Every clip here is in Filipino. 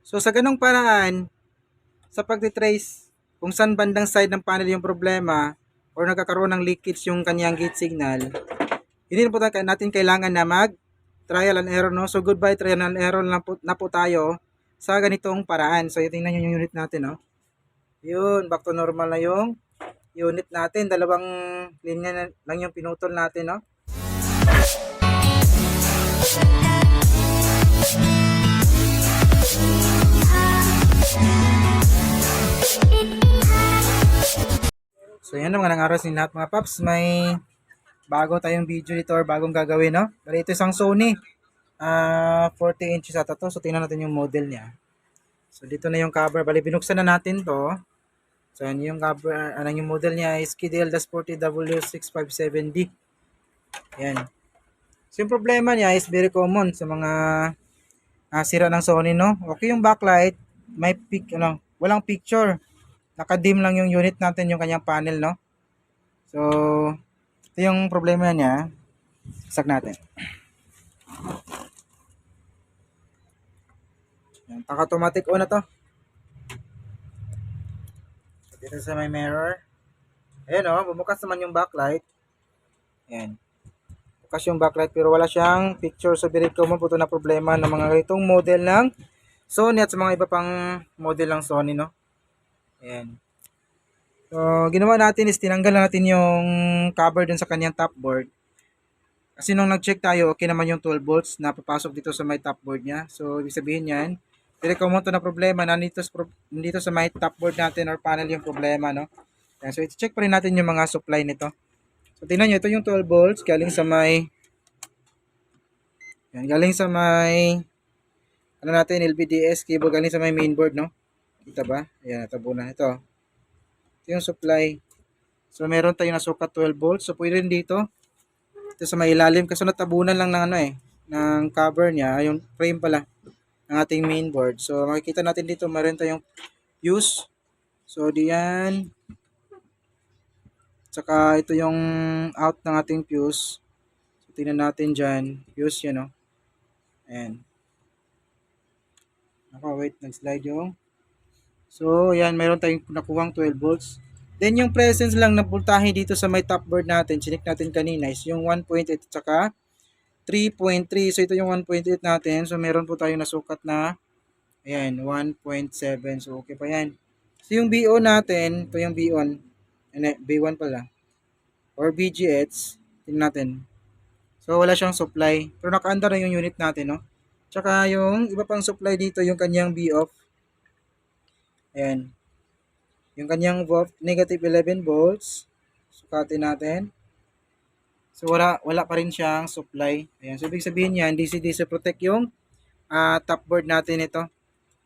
So sa ganong paraan, sa pagtitrace kung saan bandang side ng panel yung problema or nagkakaroon ng leakage yung kanyang gate signal, hindi na po natin kailangan na mag trial and error, no? So goodbye trial and error na po tayo sa ganitong paraan. So tingnan nyo yung unit natin, no? Yun, back to normal na yung unit natin. Dalawang linya na lang yung pinutol natin, no? So yan naman ang araw sa lahat mga paps. May bago tayong video dito or bagong gagawin, no? Pero ito isang Sony 40 inches ata to. So tingnan natin yung model niya. So dito na yung cover. Bali binuksan na natin to. So yan yung cover, yung model niya is KDL-40W657D. Yan. So yung problema niya is very common sa mga sira ng Sony, no? Okay yung backlight, may walang picture. Naka-dim lang yung unit natin, yung kanyang panel, no? So, ito yung problema niya. Sak natin. Yan, automatic on na to. So, dito sa may mirror. Ayan o, bumukas naman yung backlight. Ayan. Bukas yung backlight pero wala siyang picture. So, very common po ito na problema ng mga itong model ng Sony at sa mga iba pang model ng Sony, no? Ayan. So, ginawa natin is tinanggal natin yung cover dun sa kanyang top board. Kasi nung nag-check tayo, okay naman yung 12 volts na papasok dito sa may top board niya. So, ibig sabihin yan, very common to na problema na dito sa may top board natin or panel yung problema, no? Ayan, so, i-check pa rin natin yung mga supply nito. So, tingnan nyo, ito yung 12 volts galing sa may LVDS cable galing sa may mainboard, no? Kita ba? Ayan, natabunan ito. Ito yung supply. So, meron tayong nasukat 12 volts. So, pwede rin dito. Ito sa may ilalim. Kasi natabunan lang ng ng cover niya. Yung frame pala ng ating mainboard. So, makikita natin dito, meron tayong fuse. So, diyan. Tsaka, ito yung out ng ating fuse. So, tingnan natin dyan. Fuse yun, no? Ayan. Wait. Nag-slide yung. So, yan, mayroon tayong nakuhang 12 volts. Then, yung presence lang na voltahe dito sa may top board natin, chinik natin kanina, is yung 1.8 at saka 3.3. So, ito yung 1.8 natin. So, meron po tayong nasukat na, ayan, 1.7. So, okay pa yan. So, yung BO natin, ito yung B1. B1 pala. Or BGH, tingnan natin. So, wala siyang supply. Pero naka-under na yung unit natin, no? Tsaka, yung iba pang supply dito, yung kanyang B-off. Ayan. Yung kanyang negative 11 volts. Sukatin natin. So, wala pa rin siyang supply. Ayan. So, ibig sabihin yan, DC-DC protect yung top board natin ito.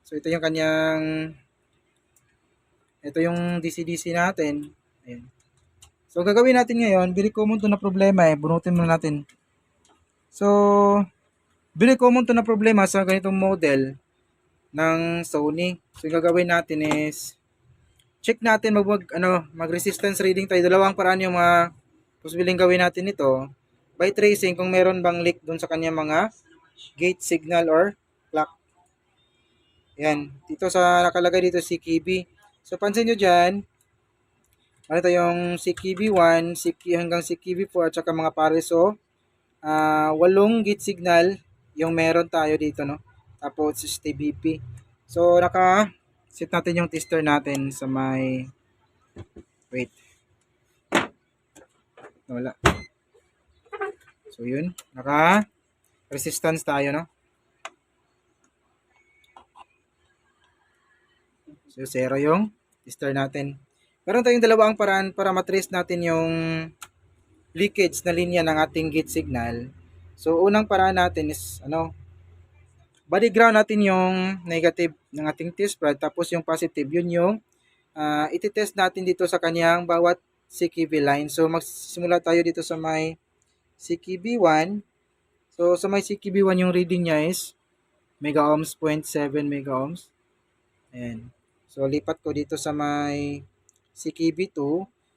So, ito yung DC-DC natin. Ayan. So, gagawin natin ngayon, very common to na problema bunutin muna natin. So, very common to na problema sa ganitong model ng Sony. So, yung gagawin natin is check natin mag-resistance reading tayo. Dalawang paraan yung mga posibleng gawin natin ito. By tracing kung meron bang leak doon sa kanya mga gate signal or clock. Yan. Dito sa nakalagay dito CKB. So pansin nyo dyan, ano tayong CKB1, hanggang CKB4 at saka mga pares. So, 8 gate signal yung meron tayo dito, no? Tapos TBP. So, set natin yung tester natin sa may wait. Wala. So, yun. Resistance tayo, no? So, 0 yung tester natin. Meron tayong dalawang paraan para matrace natin yung leakage na linya ng ating gate signal. So, unang paraan natin is, body ground natin yung negative ng ating test rod, tapos yung positive, yun yung iti-test natin dito sa kanyang bawat CKB line. So, magsimula tayo dito sa may CKB1. So, sa may CKB1 yung reading niya is mega ohms, 0.7 mega ohms. Ayan. So, lipat ko dito sa may CKB2.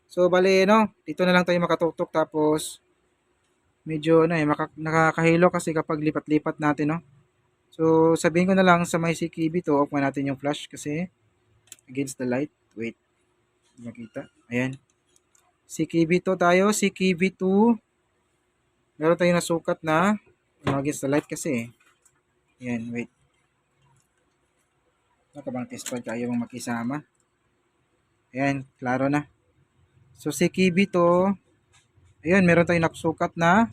So, bale, dito na lang tayo makatutok, tapos medyo, nakakahilo kasi kapag lipat-lipat natin, So, sabihin ko na lang sa may CKB to, off mo natin yung flash kasi against the light. Wait, makita. Ayan. CKB2 tayo, CKB2. Meron tayong nasukat na against the light kasi. Ayan, wait. Nakabang test pad kayo mong makisama. Ayan, klaro na. So, CKB2, ayun, meron tayong nasukat na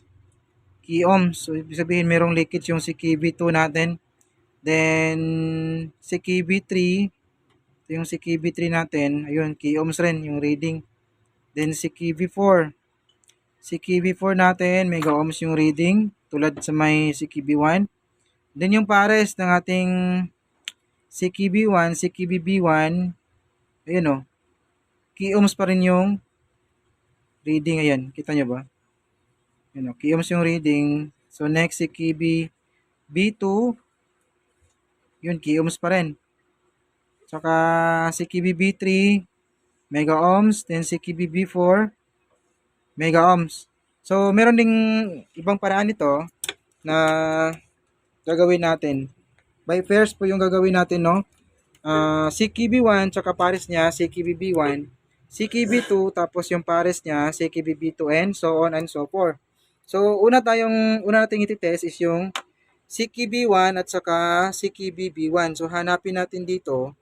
key ohms. So, ibig sabihin merong leakage yung CKB2 natin. Then, CKB3, ito yung CKB3 natin. Ayun, key ohms rin yung reading. Then, CKB4. CKB4 natin, mega ohms yung reading. Tulad sa may CKB1. Then, yung pares ng ating CKB1, CKBB1, ayun o, key ohms pa rin yung reading. Ayan, kita nyo ba? Ayun o, key ohms yung reading. So, next CKBB2, yun, key ohms pa rin. Saka CKBB3, mega ohms. Then CKBB4, mega ohms. So, meron ding ibang paraan nito na gagawin natin. By pairs po yung gagawin natin, no? CKB1, tsaka pares niya, CKBB1, CKB2, tapos yung pares niya, CKBB2, and so on and so forth. So, una nating iti-test is yung CKB1 at saka CKBB1. So, hanapin natin dito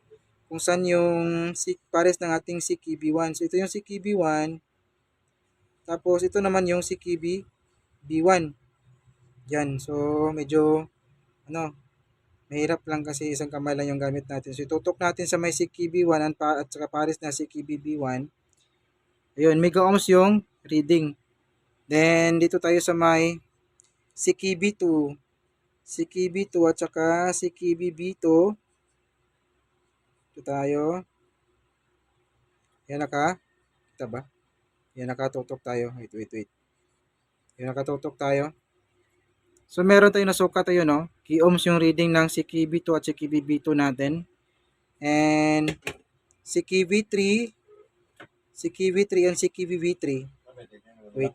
kung saan yung pares ng ating CKB1. So, ito yung CKB1. Tapos, ito naman yung CKBB1. Yan. So, medyo, mahirap lang kasi isang kamay lang yung gamit natin. So, itutok natin sa may CKB1 at saka pares na CKBB1. Ayun, mega ohms yung reading. Then, dito tayo sa may CKB2. CKB2 at saka CKBB2. Ito tayo. Yan kita ba? Yan nakatutok tayo. Wait. Yan nakatutok tayo. So, meron tayong nasukat tayo, no? Key ohms yung reading ng CKB2 at CKBB2 natin. And CKB3 and CKBB3. Wait.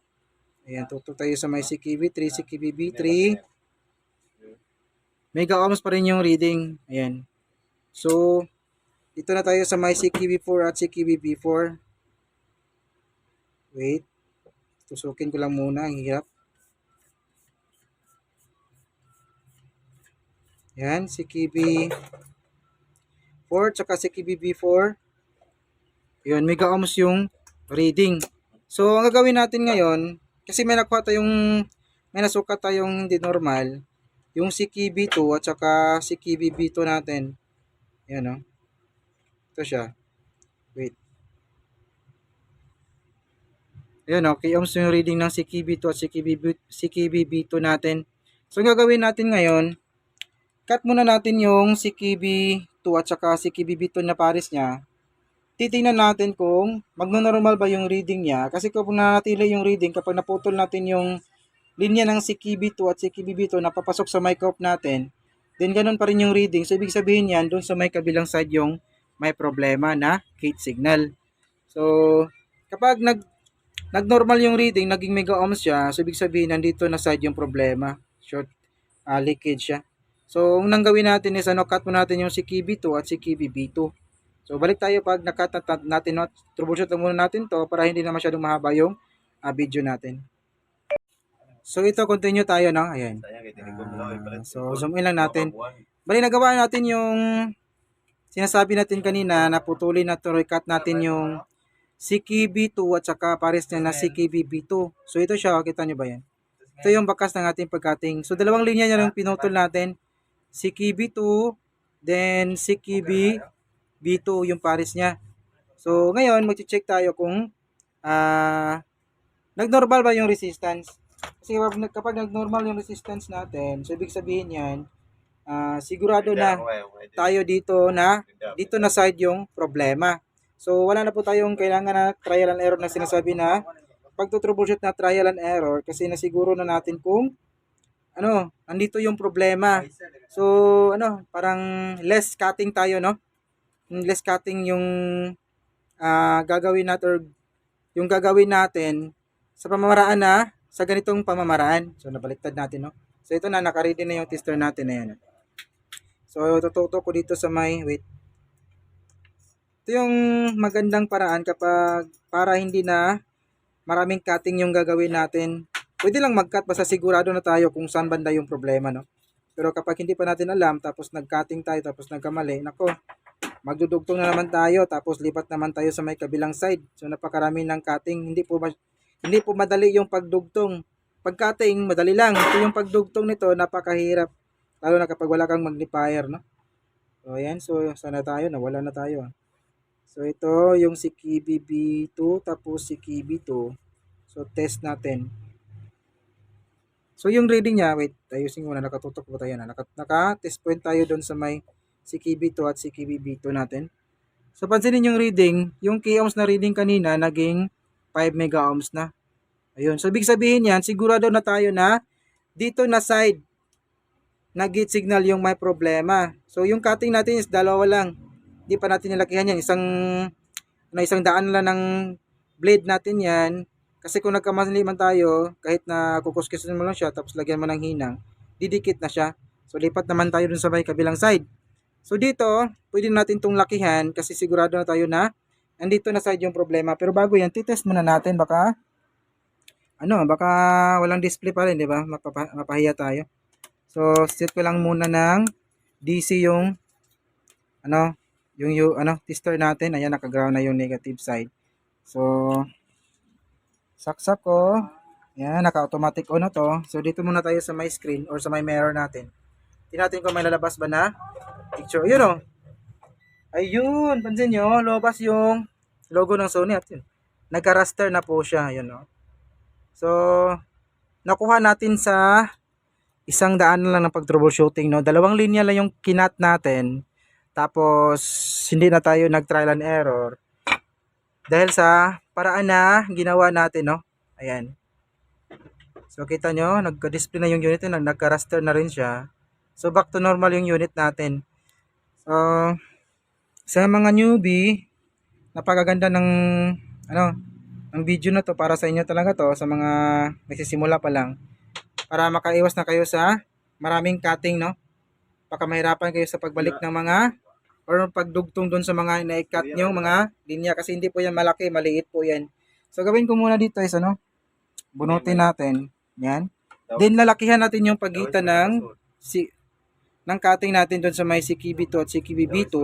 Ayan, tutok tayo sa may CKB3, CKBB3. Mega ohms pa rin yung reading. Ayan. So, dito na tayo sa may CKB4 at CKBB4. Wait. Tusukin ko lang muna. Ang hirap. Yan. CKB4 tsaka CKBB4. Yun. Mega ohms yung reading. So, ang gagawin natin ngayon, kasi may nasukat tayong hindi normal, yung CKB2 at saka CKBB2 natin. Yan, no? Ito siya. Wait. Ayan, okay. Ohms yung reading ng CKB2 at CKBB2 natin. So, ang gagawin natin ngayon, cut muna natin yung CKB2 at saka CKBB2 na pares niya. Titingnan natin kung magno-normal ba yung reading niya. Kasi kung nanatili yung reading, kapag naputol natin yung linya ng CKB2 at CKBB2 na papasok sa mic off natin, then ganun pa rin yung reading. So, ibig sabihin yan, dun sa may kabilang side yung may problema na gate signal. So, kapag nag-normal yung reading, naging mega ohms siya, so ibig sabihin, nandito na side yung problema. Short leakage siya. So, ang gawin natin is, cut mo natin yung CKB2 at CKBB2. So, balik tayo pag nakat natin, troubleshoot lang muna natin to para hindi na masyadong mahaba yung video natin. So, ito, continue tayo, no? Ayan. So, zoom in lang natin. Bali, nagawa natin yung sinasabi natin kanina, naputulin natin, recut natin yung CKB2 at saka pares niya na CKBB2. So, ito siya, kita nyo ba yan? Ito yung bakas ng ating pagcutting. So, dalawang linya niya yung pinutol natin. CKB2, then CKBB2 yung pares niya. So, ngayon, mag-check tayo kung nag-normal ba yung resistance. Kasi kapag nag-normal yung resistance natin, so ibig sabihin yan, sigurado na tayo dito na side yung problema. So, wala na po tayong kailangan na trial and error na sinasabi na pag-troubleshoot na trial and error kasi nasiguro na natin kung andito yung problema. So, parang less cutting tayo, no? Less cutting yung gagawin natin or yung gagawin natin sa pamamaraan sa ganitong pamamaraan. So, nabaliktad natin, no? So, ito na, nakaready na yung tester natin na yan. So, tututok ko dito sa may, wait. Ito yung magandang paraan kapag para hindi na maraming cutting yung gagawin natin. Pwede lang mag-cut basta sigurado na tayo kung saan banda yung problema, no? Pero kapag hindi pa natin alam, tapos nag-cutting tayo, tapos nagkamali, nako, magdudugtong na naman tayo, tapos lipat naman tayo sa may kabilang side. So, napakarami ng cutting. Hindi po madali yung pagdugtong. Pag-cutting, madali lang. Ito yung pagdugtong nito, napakahirap. Lalo na kapag wala kang magnifier, no? So, ayan. So, sana tayo, nawala na tayo. So, ito yung si Kibi B2, tapos si Kibi 2. So, test natin. So, yung reading niya, wait, ayusin ko na, nakatutok po tayo na. Naka-test point tayo doon sa may si Kibi 2 at si Kibi B2 natin. So, pansinin yung reading, yung k-ohms na reading kanina, naging 5 mega ohms na. Ayun. So, ibig sabihin yan, sigurado na tayo na dito na side na gate signal yung may problema. So, yung cutting natin is dalawa lang. Hindi pa natin nilakihan yan. Isang daan lang ng blade natin yan. Kasi kung nagkamali man tayo, kahit na kukuskusin mo lang siya, tapos lagyan mo ng hinang, didikit na siya. So, lipat naman tayo dun sa may kabilang side. So, dito, pwede natin itong lakihan kasi sigurado na tayo na andito na side yung problema. Pero bago yan, titest muna natin. Baka walang display pa rin, di ba? Mapahiya tayo. So, set ko lang muna ng DC yung tester natin. Ayan, naka-ground na yung negative side. So, saksak ko. Ayan, naka-automatic on na to. So, dito muna tayo sa my screen or sa my mirror natin. Tingnan natin kung may lalabas ba na picture. Ayun, oh. Ayun, pansin nyo, lumabas yung logo ng Sony at yun. Nagka-raster na po siya. Ayun, oh. So, nakuha natin sa 100 lang ng pag-troubleshooting, no? 2 linya lang yung kinat natin. Tapos, hindi na tayo nag-trial and error. Dahil sa paraan na ginawa natin, no? Ayan. So, kita nyo, nagka-display na yung unit, nagka-raster na rin siya. So, back to normal yung unit natin. So, sa mga newbie, napakaganda ng video na to para sa inyo talaga to, sa mga nagsisimula pa lang. Para makaiwas na kayo sa maraming cutting, no? Baka mahirapan kayo sa pagbalik ng mga or pagdugtong doon sa mga na-cut nyo, mga linya, kasi hindi po yan malaki, maliit po yan. So, gawin ko muna dito is bunutin natin. Yan. Then, lalakihan natin yung pagitan ng cutting natin doon sa may CKB2 at CKB2.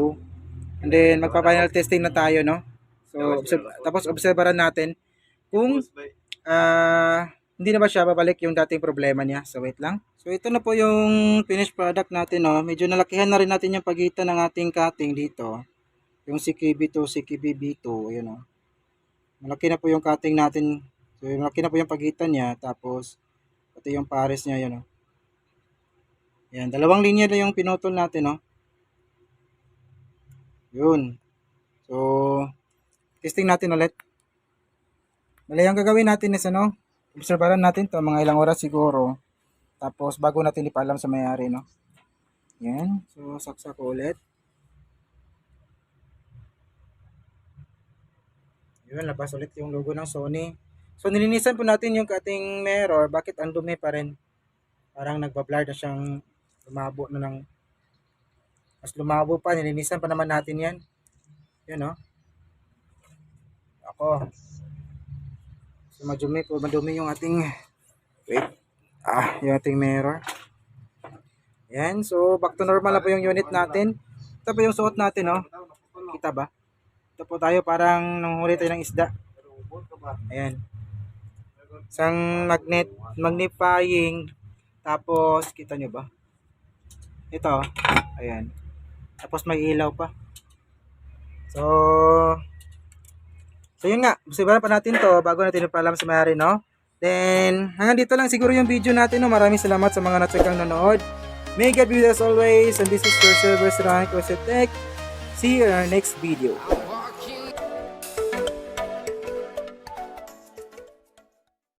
And then, magpa-final testing na tayo, no? So, tapos obserbaran natin kung hindi na ba siya babalik yung dating problema niya. So, wait lang. So, ito na po yung finished product natin, no? Medyo nalakihan na rin natin yung pagitan ng ating cutting dito. Yung CKB2, CKB2, yun, no? Malaki na po yung cutting natin. So, malaki na po yung pagitan niya. Tapos, ito yung pares niya, yun, no? Yan, 2 linya na yung pinutol natin, no? Yun. So, testing natin ulit. Bali, ang gagawin natin is, obserbaran natin to mga ilang oras siguro. Tapos, bago natin ipaalam sa may-ari, no? Yan. So, saksak ko ulit. Yun, labas ulit yung logo ng Sony. So, nilinisan po natin yung ating mirror. Bakit ang dumi pa rin? Parang nagbablur na siyang lumabo na ng mas lumabo pa. Nilinisan pa naman natin yan. Yun, no? Ako. So, madumi yung ating yung ating mirror. Yan. So, back to normal na po yung unit natin. Ito po yung suot natin, no? Kita ba? Ito po tayo parang nanghuli tayo ng isda. Ayan. Isang magnifying. Tapos, kita nyo ba? Ito. Ayan. Tapos may ilaw pa. So, yun nga. Obserbahan pa natin to bago natin ipaalam sa may-ari, no? Then, hanggang dito lang siguro yung video natin, no? Maraming salamat sa mga natsikang nanood. May God be with us always. And this is your Silver Ceramic Tech. See you in our next video.